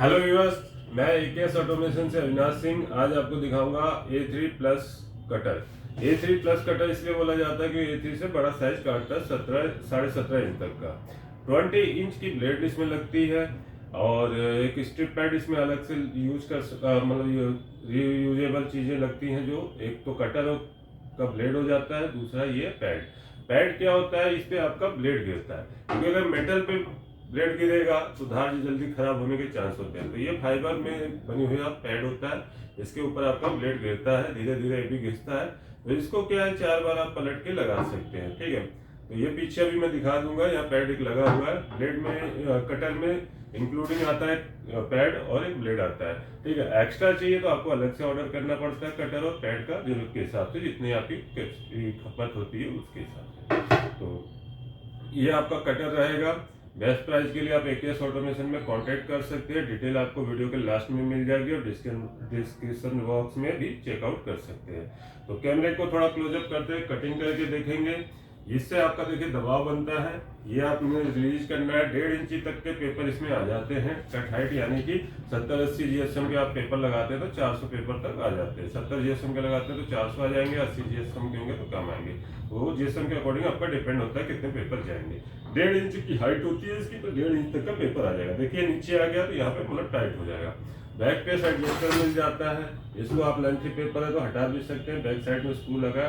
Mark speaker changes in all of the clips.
Speaker 1: Hello viewers, मैं AKS automation से अविनाश सिंह आज आपको दिखाऊंगा A3 plus cutter. A3 plus cutter इसलिए बोला जाता है कि A3 से बड़ा साइज काटता है 17.5 इंच तक का। 20 इंच की ब्लेड इसमें लगती है और एक स्ट्रिप पैड इसमें अलग से यूज कर मतलब रीयूजेबल चीजें लगती हैं। जो एक तो कटर का ब्लेड हो जाता है, दूसरा ये पैड। पैड क्या होता है, इस पे आपका ब्लेड गिरता है, क्योंकि अगर मेटल पे ब्लेड गिरेगा तो धार जल्दी खराब होने के चांस होते हैं। तो ये फाइबर में बनी हुई पैड होता है, इसके ऊपर आपका ब्लेड गिरता है, धीरे धीरे ये भी घिसता है। तो इसको क्या है, 4 बार आप पलट के लगा सकते हैं, ठीक है। तो ये पीछे भी मैं दिखा दूंगा, यहाँ पैड एक लगा हुआ है। ब्लेड में कटर में इंक्लूडिंग आता है पैड और एक ब्लेड आता है, ठीक है। एक्स्ट्रा चाहिए तो आपको अलग से ऑर्डर करना पड़ता है कटर और पैड का, जरूरत के हिसाब से, जितनी आपकी खपत होती है उसके हिसाब से। तो ये आपका कटर रहेगा। बेस्ट प्राइस के लिए आप एकेएस ऑटोमेशन में कांटेक्ट कर सकते हैं। डिटेल आपको वीडियो के लास्ट में मिल जाएगी और डिस्क्रिप्शन बॉक्स में भी चेकआउट कर सकते हैं। तो कैमरे को थोड़ा क्लोजअप करते हैं, कटिंग करके देखेंगे। इससे आपका देखिए दबाव बनता है, ये आपने रिलीज करना है। 1.5 इंची तक के पेपर इसमें आ जाते हैं कट हाइट, यानी कि 70-80 जीएसएम के आप पेपर लगाते हैं तो 400 पेपर तक आ जाते हैं। 70 जीएसएम के लगाते हैं तो 400 आ जाएंगे, 80 जीएसएम के होंगे तो कम आएंगे। वो जीएसएम के अकॉर्डिंग आपका डिपेंड होता है कितने पेपर जाएंगे। 1.5 इंच की हाइट होती है इसकी, तो 1.5 इंच तक का पेपर आ जाएगा। देखिए नीचे आ गया तो यहाँ पे मतलब टाइट हो जाएगा। बैक पे एडजस्टर मिल जाता है, इसको आप लेंथी पेपर है तो हटा भी सकते हैं। बैक साइड में स्क्रू लगा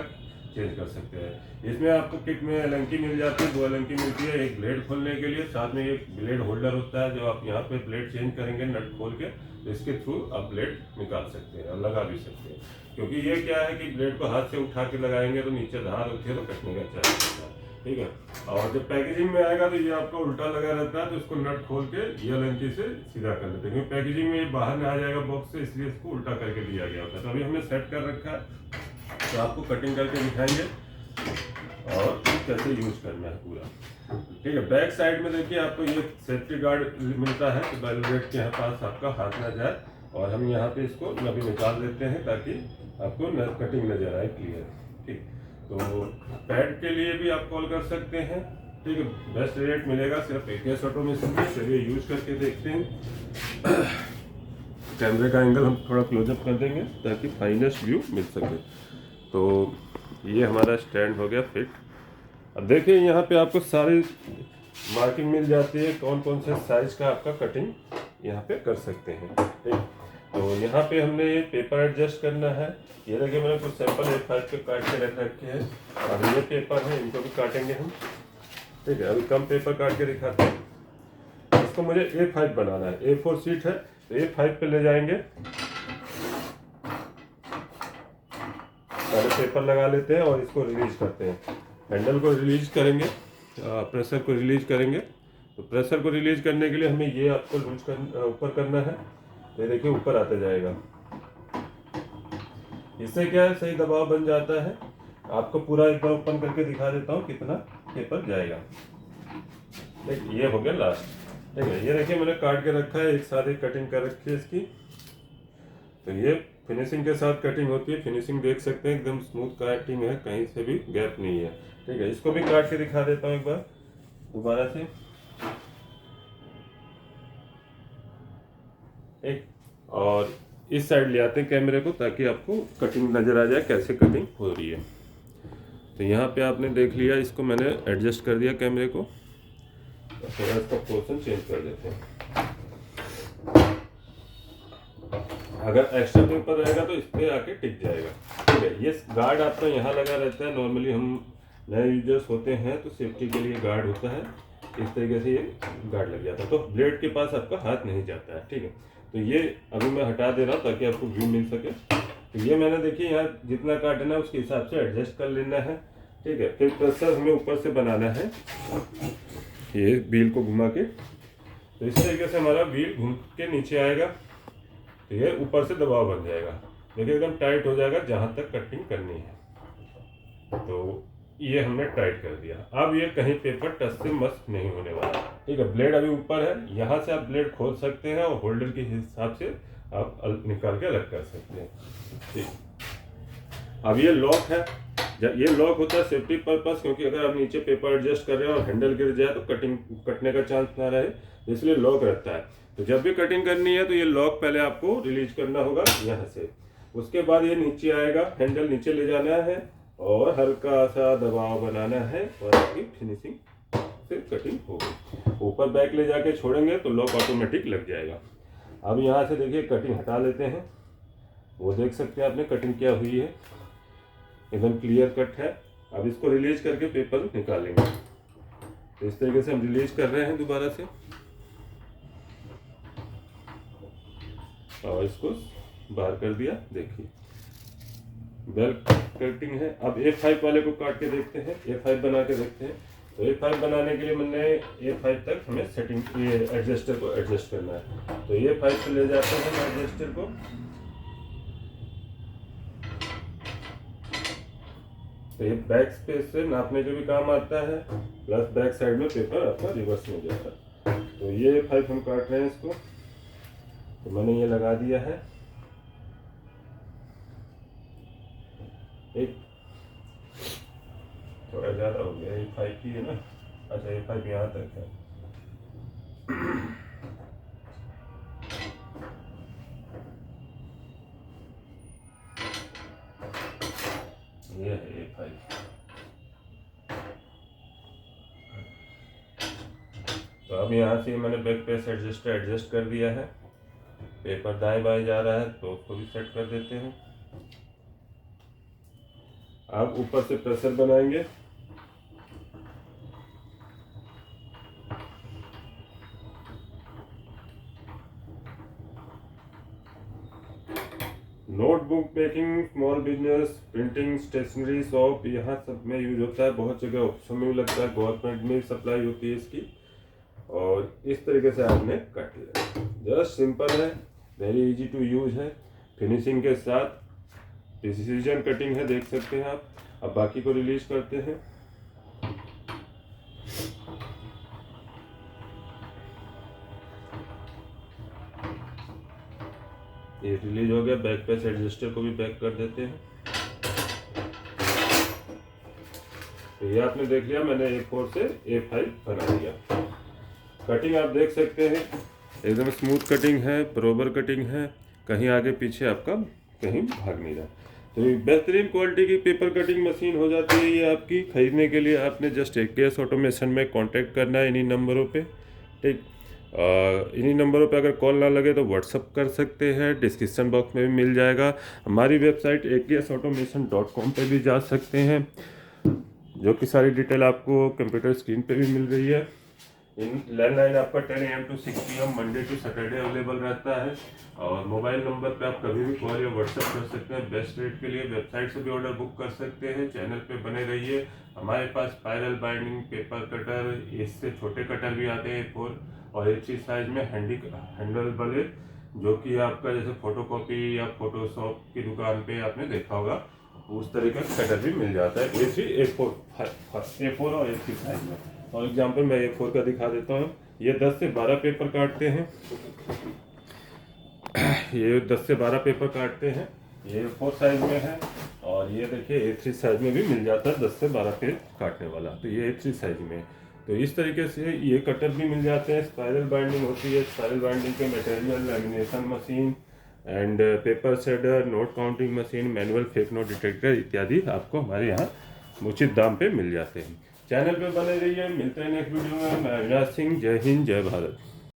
Speaker 1: चेंज कर सकते हैं। इसमें आपको किट में एलंकी मिल जाती है, 2 एलंकी मिलती है, एक ब्लेड खोलने के लिए, साथ में एक ब्लेड होल्डर होता है। जो आप यहाँ पे ब्लेड चेंज करेंगे नट खोल के, तो इसके थ्रू आप ब्लेड निकाल सकते हैं और लगा भी सकते हैं। क्योंकि ये क्या है कि ब्लेड को हाथ से उठा के लगाएंगे तो नीचे धार होती है तो कटने का चांस होता है, ठीक है। और जब पैकेजिंग में आएगा तो ये आपका उल्टा लगा रहता है, तो इसको नट खोल के ये एलंकी से सीधा कर लेते हैं। क्योंकि पैकेजिंग में ये बाहर में आ जाएगा बॉक्स से, इसलिए इसको उल्टा करके दिया गया होता है। तो अभी हमने सेट कर रखा है, तो आपको कटिंग करके दिखाएंगे और कैसे यूज करना है पूरा, ठीक है। बैक साइड में देखिए आपको ये सेफ्टी गार्ड मिलता है, तो ब्लेड के पास आपका हाथ ना जाए। और हम यहाँ पे इसको अभी निकाल देते हैं ताकि आपको कटिंग नजर आए क्लियर, ठीक। तो पैड के लिए भी आप कॉल कर सकते हैं, ठीक है। बेस्ट रेट मिलेगा सिर्फ एकेएस ऑटोमेशन में। चलिए यूज करके देखते हैं। कैमरे का एंगल हम थोड़ा क्लोजअप कर देंगे ताकि फाइनेस्ट व्यू मिल सके। तो ये हमारा स्टैंड हो गया फिट। अब देखिए यहाँ पे आपको सारी मार्किंग मिल जाती है, कौन कौन से साइज का आपका कटिंग यहाँ पे कर सकते हैं, ठीक। तो यहाँ पे हमने ये पेपर एडजस्ट करना है। ये देखिए मैंने कुछ सैंपल A5 पे काट के रख रखे हैं। अब ये पेपर है, इनको भी काटेंगे हम, ठीक है। अभी कम पेपर काट के दिखाते हैं। इसको मुझे A5 बनाना है, A4 सीट है तो A5 पे ले जाएंगे। पहले पेपर लगा लेते हैं और इसको रिलीज करते हैं। हैंडल को रिलीज करेंगे, प्रेशर को रिलीज करेंगे। तो प्रेशर को रिलीज करने के लिए हमें ये आपको लूज ऊपर करना है। ये देखिए ऊपर आता जाएगा, इससे क्या है सही दबाव बन जाता है। आपको पूरा एक बार ओपन करके दिखा देता हूँ कितना पेपर जाएगा। देखिए ये हो गया लास्ट, ठीक है। ये देखिए मैंने काट के रखा है, एक साथ एक कटिंग कर रखी है इसकी। तो ये फिनिशिंग के साथ कटिंग होती है, फिनिशिंग देख सकते हैं एकदम स्मूथ कटिंग है, कहीं से भी गैप नहीं है, ठीक है। इसको भी काट के दिखा देता हूँ एक बार दोबारा से, एक। और इस साइड ले आते हैं कैमरे को ताकि आपको कटिंग नजर आ जाए कैसे कटिंग हो रही है। तो यहाँ पे आपने देख लिया, इसको मैंने एडजस्ट कर दिया कैमरे को, थोड़ा इसका पोर्शन चेंज कर देते हैं। अगर एक्स्ट्रा पेपर रहेगा तो इस पे आके टिक जाएगा, ठीक है। ये गार्ड आपका यहाँ लगा रहता है। नॉर्मली हम नए यूजर्स होते हैं तो सेफ्टी के लिए गार्ड होता है, इस तरीके से ये गार्ड लग जाता है, तो ब्लेड के पास आपका हाथ नहीं जाता है, ठीक है। तो ये अभी मैं हटा दे रहा हूँ ताकि आपको व्यू मिल सके। तो ये मैंने देखिए यहाँ जितना काटना है उसके हिसाब से एडजस्ट कर लेना है, ठीक है। फिर प्रेशर हमें ऊपर से बनाना है, ये व्हील को घुमा के। तो इस तरीके से हमारा व्हील घूम के नीचे आएगा, तो ये ऊपर से दबाव बन जाएगा। देखिए एकदम टाइट हो जाएगा जहां तक कटिंग करनी है। तो ये हमने टाइट कर दिया। अब ये कहीं पेपर टच से मस नहीं होने वाला, ठीक है। ब्लेड अभी ऊपर है, यहाँ से आप ब्लेड खोल सकते हैं और होल्डर के हिसाब से आप निकाल के अलग कर सकते हैं, ठीक। अब ये लॉक है, जब ये लॉक होता है सेफ्टी पर्पस, क्योंकि अगर आप नीचे पेपर एडजस्ट कर रहे हो और हैंडल गिर जाए तो कटने का चांस ना रहे, इसलिए लॉक रहता है। तो जब भी कटिंग करनी है तो ये लॉक पहले आपको रिलीज करना होगा यहाँ से, उसके बाद ये नीचे आएगा, हैंडल नीचे ले जाना है और हल्का सा दबाव बनाना है और आपकी फिनिशिंग फिर कटिंग होगी। ऊपर बैक ले जाके छोड़ेंगे तो लॉक ऑटोमेटिक लग जाएगा। अब यहाँ से देखिए कटिंग हटा लेते हैं, वो देख सकते हैं आपने कटिंग क्या हुई है, एकदम क्लियर कट है। अब इसको रिलीज करके पेपर निकालेंगे। तो इस तरीके से हम रिलीज कर रहे हैं दोबारा से और इसको बाहर कर दिया। देखिए वेल कटिंग है। अब A5 वाले को काट के देखते हैं, A5 बना के देखते हैं। तो A5 बनाने के लिए मैंने A5 तक हमें सेटिंग ये एडजस्टर को एडजस्ट करना है। तो A5 से ले जाते हैं एडजस्टर को, तो ये बैक स्पेस से नापने के भी काम आता है, प्लस बैक साइड में पेपर आपका रिवर्स में जाता है। तो ये A5 हम काट रहे हैं इसको, तो मैंने ये लगा दिया है। एक थोड़ा ज़्यादा हो गया, A5 की है ना, अच्छा A5 यहाँ तक है। ये है A5। तो अब यहाँ से मैंने बैक पेस एडजस्ट कर दिया है। पेपर दाएं बाएं जा रहा है तो उसको भी सेट कर देते हैं। अब ऊपर से प्रेशर बनाएंगे। Notebook making, small business, printing, stationery shop, यहाँ सब में यूज होता है। बहुत जगह ऑप्शन में भी लगता है, गवर्नमेंट में सप्लाई होती है इसकी। और इस तरीके से आपने कट लिया, जस्ट सिंपल है, वेरी इजी टू यूज है। फिनिशिंग के साथ प्रिसीजन कटिंग है, देख सकते हैं आप। अब बाकी को रिलीज करते हैं। ये रिलीज हो गया। बैक पेस एडजस्टर को भी बैक कर देते हैं। तो ये आपने देख लिया, मैंने A4 से A5 बना दिया। कटिंग आप देख सकते हैं, एकदम स्मूथ कटिंग है, बरोबर कटिंग है, कहीं आगे पीछे आपका कहीं भाग नहीं रहा। तो बेहतरीन क्वालिटी की पेपर कटिंग मशीन हो जाती है ये आपकी। खरीदने के लिए आपने जस्ट AKS ऑटोमेशन में कांटेक्ट करना है इन्हीं नंबरों पे, ठीक। इन्हीं नंबरों पे अगर कॉल ना लगे तो व्हाट्सअप कर सकते हैं, डिस्क्रिप्शन बॉक्स में भी मिल जाएगा। हमारी वेबसाइट aksautomation.com पे भी जा सकते हैं, जो कि सारी डिटेल आपको कंप्यूटर स्क्रीन पे भी मिल रही है। इन लैंडलाइन आपका 10 AM to 6 PM Monday to Saturday available रहता है। और मोबाइल नंबर पे आप कभी भी कॉल या व्हाट्सएप कर सकते हैं। बेस्ट रेट के लिए वेबसाइट से भी ऑर्डर बुक कर सकते हैं। चैनल पे बने रहिए। हमारे पास स्पाइरल बाइंडिंग, पेपर कटर, इससे छोटे कटर भी आते हैं A4 और A3 साइज में हैंडल वाले, जो कि आपका जैसे फोटोकॉपी या फोटोशॉप की दुकान पे आपने देखा होगा, उस तरीके का कटर भी मिल जाता है A3, A4 और A3 साइज में। फॉर एग्जाम्पल मैं A4 का दिखा देता हूँ। ये 10 से 12 पेपर काटते हैं। ये 10 से 12 पेपर काटते हैं। ये A4 साइज में है और ये देखिए A3 साइज में भी मिल जाता है 10 से 12 पेज काटने वाला। तो ये A3 साइज में। तो इस तरीके से ये कटर भी मिल जाते हैं। स्पाइरल बाइंडिंग होती है। स्पाइरल बाइंडिंग के material, lamination machine and paper shader, note counting machine, manual fake note detector इत्यादि आपको हमारे यहाँ उचित दाम पे मिल जाते हैं। चैनल पे बने रहिए। मिलते हैं नेक्स्ट वीडियो में। मैं अविनाश सिंह। जय हिंद, जय भारत।